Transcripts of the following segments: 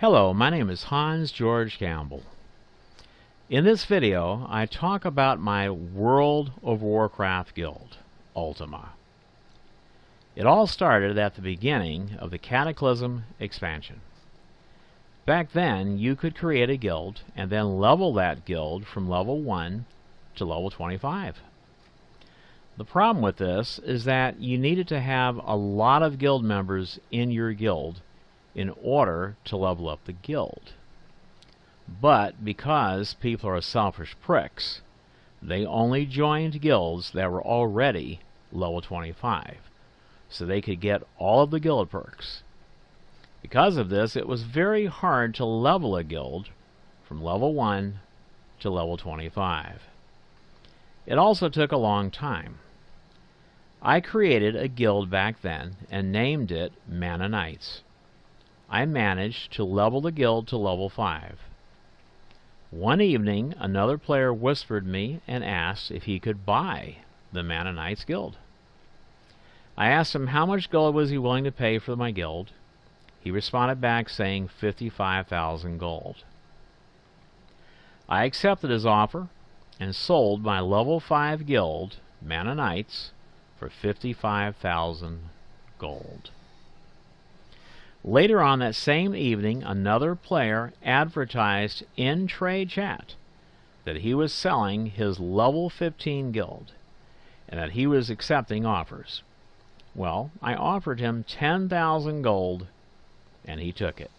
Hello, my name is Hans George Campbell. In this video, I talk about my World of Warcraft guild, Ultima. It all started at the beginning of the Cataclysm expansion. Back then, you could create a guild and then level that guild from level 1 to level 25. The problem with this is that you needed to have a lot of guild members in your guild in order to level up the guild. But because people are selfish pricks, they only joined guilds that were already level 25, so they could get all of the guild perks. Because of this, it was very hard to level a guild from level 1 to level 25. It also took a long time. I created a guild back then and named it Mana Knights. I managed to level the guild to level 5. One evening, another player whispered me and asked if he could buy the Mana Knights guild. I asked him how much gold was he willing to pay for my guild. He responded back saying 55,000 gold. I accepted his offer and sold my level 5 guild, Mana Knights, for 55,000 gold. Later on that same evening, another player advertised in trade chat that he was selling his level 15 guild and that he was accepting offers. Well, I offered him 10,000 gold and he took it.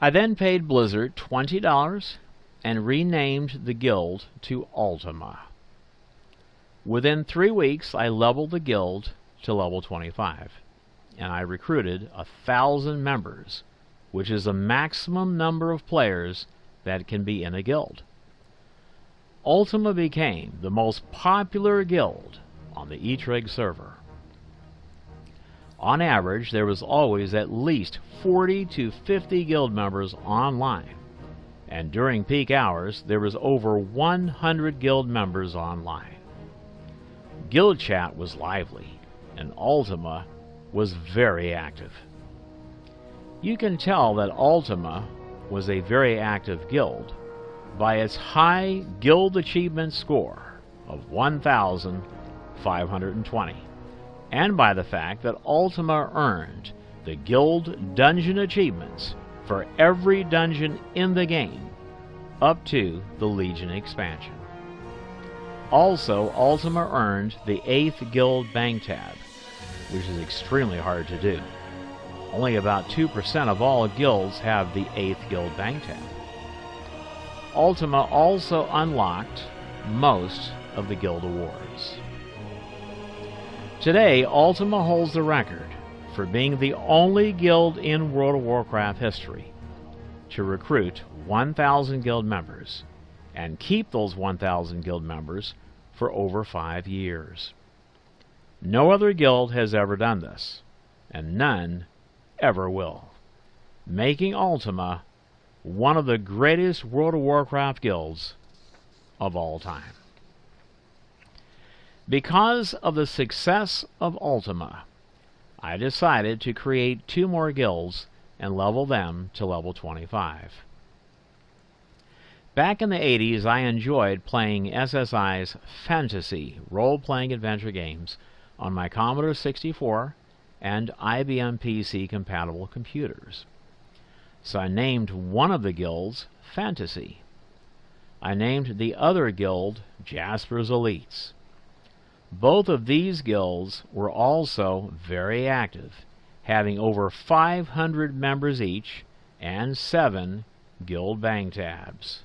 I then paid Blizzard $20 and renamed the guild to Ultima. Within 3 weeks, I leveled the guild to level 25, and I recruited 1,000 members, which is the maximum number of players that can be in a guild. Ultima became the most popular guild on the eTrig server. On average, there was always at least 40 to 50 guild members online, and during peak hours, there was over 100 guild members online. Guild chat was lively, and Ultima was very active. You can tell that Ultima was a very active guild by its high guild achievement score of 1,520, and by the fact that Ultima earned the guild dungeon achievements for every dungeon in the game up to the Legion expansion. Also, Ultima earned the 8th guild bank tab, which is extremely hard to do. Only about 2% of all guilds have the 8th guild bank tab. Ultima also unlocked most of the guild awards. Today, Ultima holds the record for being the only guild in World of Warcraft history to recruit 1,000 guild members and keep those 1,000 guild members for over 5 years. No other guild has ever done this, and none ever will, making Ultima one of the greatest World of Warcraft guilds of all time. Because of the success of Ultima, I decided to create 2 more guilds and level them to level 25. Back in the 80s, I enjoyed playing SSI's fantasy role-playing adventure games on my Commodore 64 and IBM PC compatible computers. So I named one of the guilds Fantasy. I named the other guild Jasper's Elites. Both of these guilds were also very active, having over 500 members each and 7 guild bank tabs.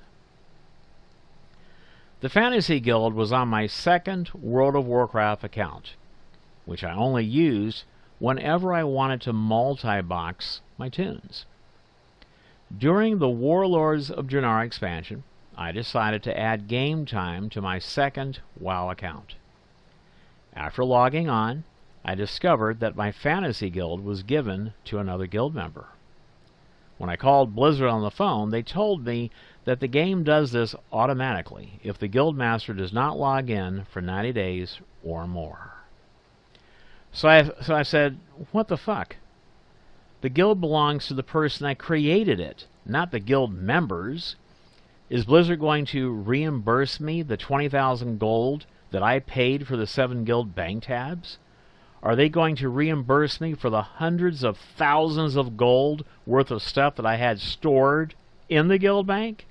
The Fantasy Guild was on my second World of Warcraft account, which I only used whenever I wanted to multi-box my tunes. During the Warlords of Draenor expansion, I decided to add game time to my second WoW account. After logging on, I discovered that my Fantasy Guild was given to another guild member. When I called Blizzard on the phone, they told me that the game does this automatically if the guildmaster does not log in for 90 days or more. So I said, what the fuck? The guild belongs to the person that created it, not the guild members. Is Blizzard going to reimburse me the 20,000 gold that I paid for the 7 guild bank tabs? Are they going to reimburse me for the hundreds of thousands of gold worth of stuff that I had stored in the guild bank?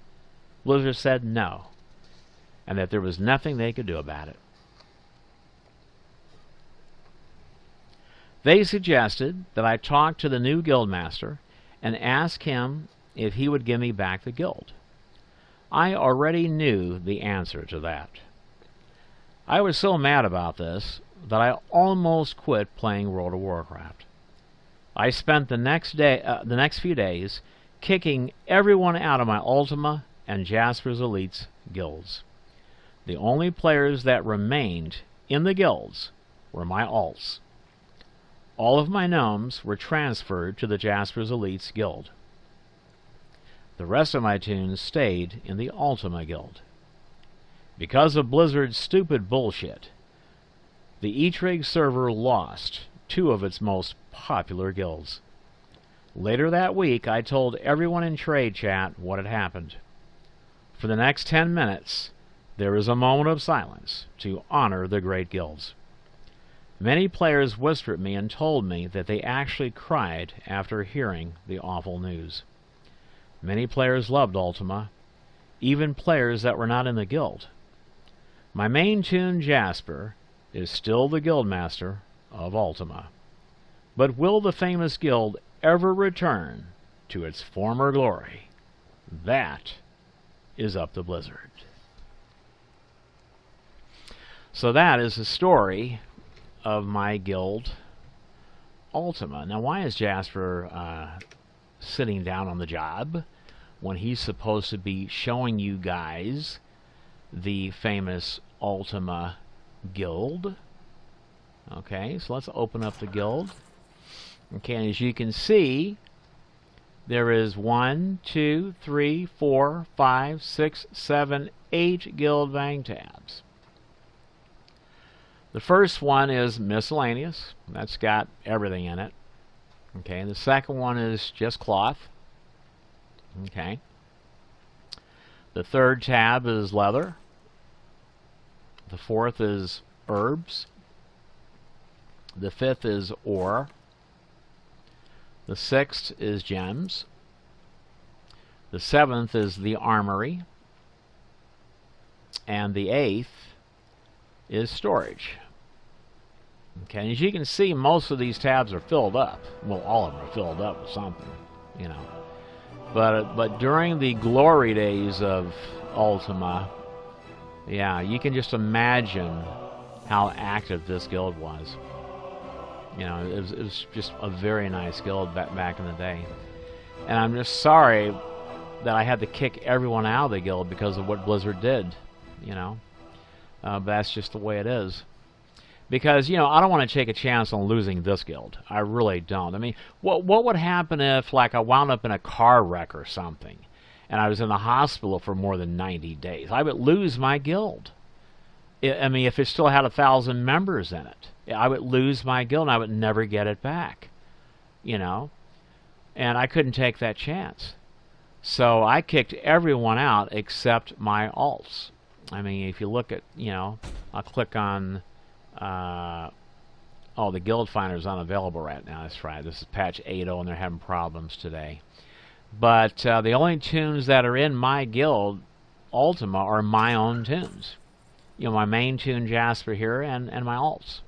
Blizzard said no, and that there was nothing they could do about it. They suggested that I talk to the new guildmaster and ask him if he would give me back the guild. I already knew the answer to that. I was so mad about this that I almost quit playing World of Warcraft. I spent the next few days kicking everyone out of my Ultima and Jasper's Elite's guilds. The only players that remained in the guilds were my alts. All of my gnomes were transferred to the Jasper's Elite's guild. The rest of my toons stayed in the Ultima guild. Because of Blizzard's stupid bullshit, the E-Trig server lost 2 of its most popular guilds. Later that week, I told everyone in trade chat what had happened. For the next 10 minutes, there is a moment of silence to honor the great guilds. Many players whispered me and told me that they actually cried after hearing the awful news. Many players loved Ultima, even players that were not in the guild. My main toon, Jasper, is still the guildmaster of Ultima. But will the famous guild ever return to its former glory? That is up to Blizzard. So that is the story of my guild, Ultima. Now, why is Jasper sitting down on the job when he's supposed to be showing you guys the famous Ultima guild? Okay, so let's open up the guild. Okay, and as you can see, there is 1, 2, 3, 4, 5, 6, 7, 8 guild bank tabs. The first one is miscellaneous. That's got everything in it. Okay, the second one is just cloth. Okay. The third tab is leather. The fourth is herbs. The fifth is ore. The sixth is gems. The seventh is the armory. And the eighth is storage. Okay, and as you can see, most of these tabs are filled up. Well, all of them are filled up with something, you know. But during the glory days of Ultima, yeah, you can just imagine how active this guild was. You know, it was just a very nice guild back in the day. And I'm just sorry that I had to kick everyone out of the guild because of what Blizzard did, you know. But that's just the way it is. Because, you know, I don't want to take a chance on losing this guild. I really don't. I mean, what would happen if, like, I wound up in a car wreck or something, and I was in the hospital for more than 90 days? I would lose my guild. I mean, if it still had 1,000 members in it, I would lose my guild, and I would never get it back. You know? And I couldn't take that chance. So I kicked everyone out except my alts. I mean, if you look at, you know, I'll click on... oh, the guild finder is unavailable right now. That's right. This is patch 8.0 and they're having problems today. But the only toons that are in my guild, Ultima, are my own toons. You know, my main toon Jasper here and my alts.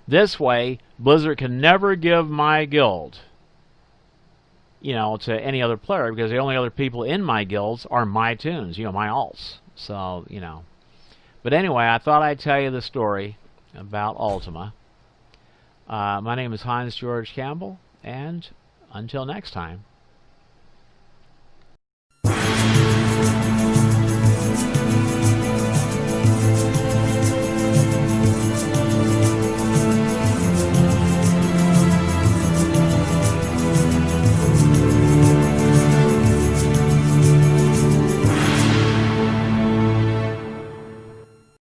This way, Blizzard can never give my guild, you know, to any other player because the only other people in my guilds are my toons, you know, my alts. So, you know. But anyway, I thought I'd tell you the story about Ultima. My name is Hans George Campbell, and until next time.